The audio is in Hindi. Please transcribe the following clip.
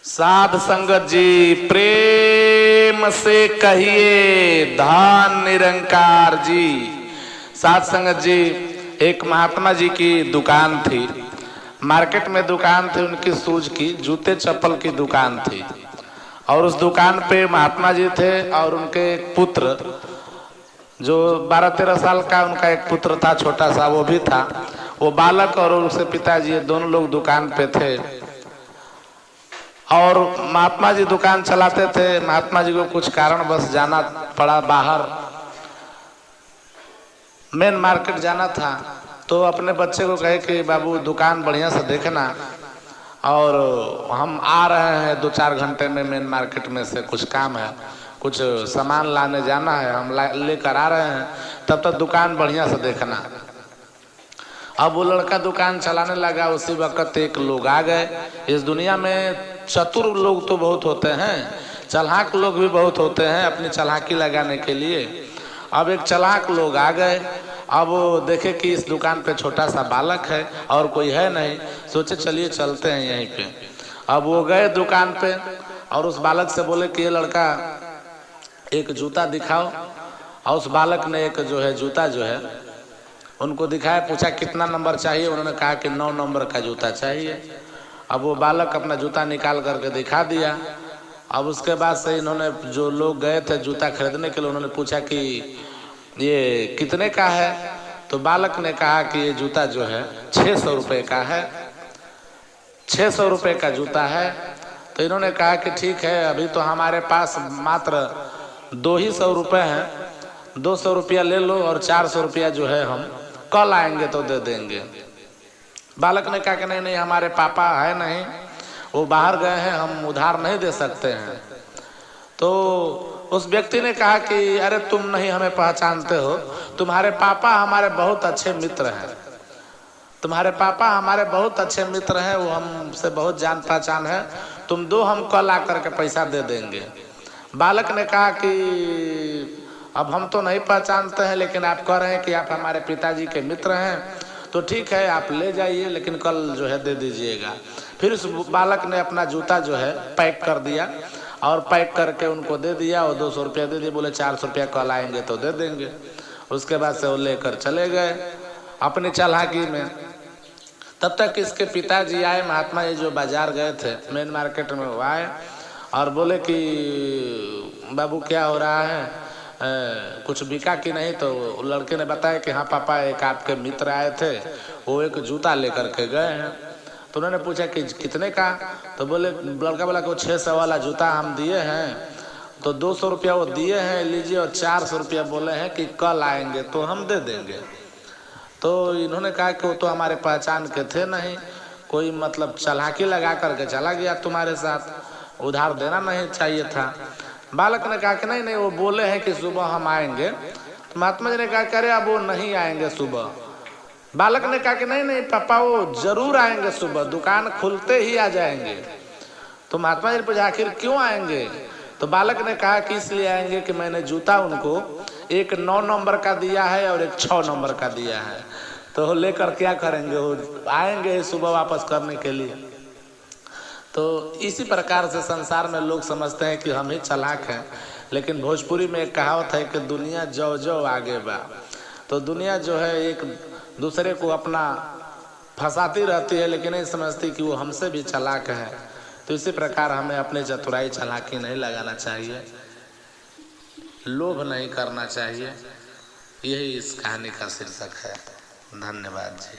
साध संगत जी प्रेम से कहिए धन निरंकार जी। साध संगत जी, एक महात्मा जी की दुकान थी, मार्केट में दुकान थी उनकी शूज की, जूते चप्पल की दुकान थी। और उस दुकान पे महात्मा जी थे और उनके एक पुत्र जो 12-13 साल का उनका एक पुत्र था, छोटा सा वो भी था। वो बालक और उसके पिताजी दोनों लोग दुकान पे थे और महात्मा जी दुकान चलाते थे। महात्मा जी को कुछ कारण बस जाना पड़ा बाहर, मेन मार्केट जाना था। तो अपने बच्चे को कहे कि बाबू दुकान बढ़िया से देखना और हम आ रहे हैं 2-4 घंटे में मेन मार्केट में से, कुछ काम है, कुछ सामान लाने जाना है, हम लेकर आ रहे हैं, तब तक दुकान बढ़िया से देखना। अब वो लड़का दुकान चलाने लगा, उसी वक्त एक लोग आ गए। इस दुनिया में चतुर लोग तो बहुत होते हैं, चालाक लोग भी बहुत होते हैं अपनी चालाकी लगाने के लिए। अब एक चालाक लोग आ गए। अब वो देखे कि इस दुकान पे छोटा सा बालक है और कोई है नहीं, सोचे चलिए चलते हैं यहीं पे। अब वो गए दुकान पे और उस बालक से बोले कि ये लड़का एक जूता दिखाओ। और उस बालक ने एक जो है जूता जो है उनको दिखाया, पूछा कितना नंबर चाहिए, उन्होंने कहा कि 9 नंबर का जूता चाहिए। अब वो बालक अपना जूता निकाल करके दिखा दिया। अब उसके बाद से इन्होंने, जो लोग गए थे जूता खरीदने के लिए, उन्होंने पूछा कि ये कितने का है। तो बालक ने कहा कि ये जूता जो है 600 रुपये का है, 600 रुपये का जूता है। तो इन्होंने कहा कि ठीक है, अभी तो हमारे पास मात्र 200 रुपये हैं, 200 रुपया ले लो और 400 रुपया जो है हम कल आएंगे तो दे देंगे। बालक ने कहा कि नहीं नहीं, हमारे पापा है नहीं, वो बाहर गए हैं, हम उधार नहीं दे सकते हैं। तो उस व्यक्ति ने कहा कि अरे तुम नहीं हमें पहचानते हो, तुम्हारे पापा हमारे बहुत अच्छे मित्र हैं, तुम्हारे पापा हमारे बहुत अच्छे मित्र हैं, वो हमसे बहुत जान पहचान है, तुम दो, हम कल आकर के पैसा दे देंगे। बालक ने कहा कि अब हम तो नहीं पहचानते हैं, लेकिन आप कह रहे हैं कि आप हमारे पिताजी के मित्र हैं, तो ठीक है आप ले जाइए, लेकिन कल जो है दे दीजिएगा। फिर उस बालक ने अपना जूता जो है पैक कर दिया और पैक करके उनको दे दिया और 200 रुपया दे दिए, बोले 400 रुपया कल आएंगे तो दे देंगे। उसके बाद से वो लेकर चले गए अपनी चालाकी में। तब तक इसके पिताजी आए, महात्मा जी जो बाजार गए थे मेन मार्केट में, वो आए और बोले कि बाबू क्या हो रहा है, कुछ बिका कि नहीं। तो लड़के ने बताया कि हाँ पापा, एक आपके मित्र आए थे, वो एक जूता लेकर के गए हैं। तो उन्होंने पूछा कि कितने का। तो बोले, लड़का बोला कि वो 600 वाला जूता हम दिए हैं, तो 200 रुपया वो दिए हैं लीजिए, और 400 रुपया बोले हैं कि कल आएंगे तो हम दे देंगे। तो इन्होंने कहा कि वो तो हमारे पहचान के थे नहीं, कोई मतलब चालाकी लगा करके चला गया तुम्हारे साथ, उधार देना नहीं चाहिए था। बालक ने कहा कि नहीं नहीं, वो बोले हैं कि सुबह हम आएंगे। तो महात्मा जी ने कहा कि अरे अब वो नहीं आएंगे सुबह। बालक ने कहा कि नहीं नहीं पापा, वो जरूर आएंगे सुबह, दुकान खुलते ही आ जाएंगे। तो महात्मा जी ने पूछा आखिर क्यों आएंगे। तो बालक ने कहा कि इसलिए आएंगे कि मैंने जूता उनको एक 9 नंबर का दिया है और एक 6 नंबर का दिया है, तो लेकर क्या करेंगे, वो आएंगे सुबह वापस करने के लिए। तो इसी प्रकार से संसार में लोग समझते हैं कि हम ही चालाक हैं, लेकिन भोजपुरी में एक कहावत है कि दुनिया जौ जौ आगे बा। तो दुनिया जो है एक दूसरे को अपना फंसाती रहती है, लेकिन नहीं समझती कि वो हमसे भी चालाक है। तो इसी प्रकार हमें अपने चतुराई चालाकी नहीं लगाना चाहिए, लोभ नहीं करना चाहिए। यही इस कहानी का शीर्षक है। धन्यवाद जी।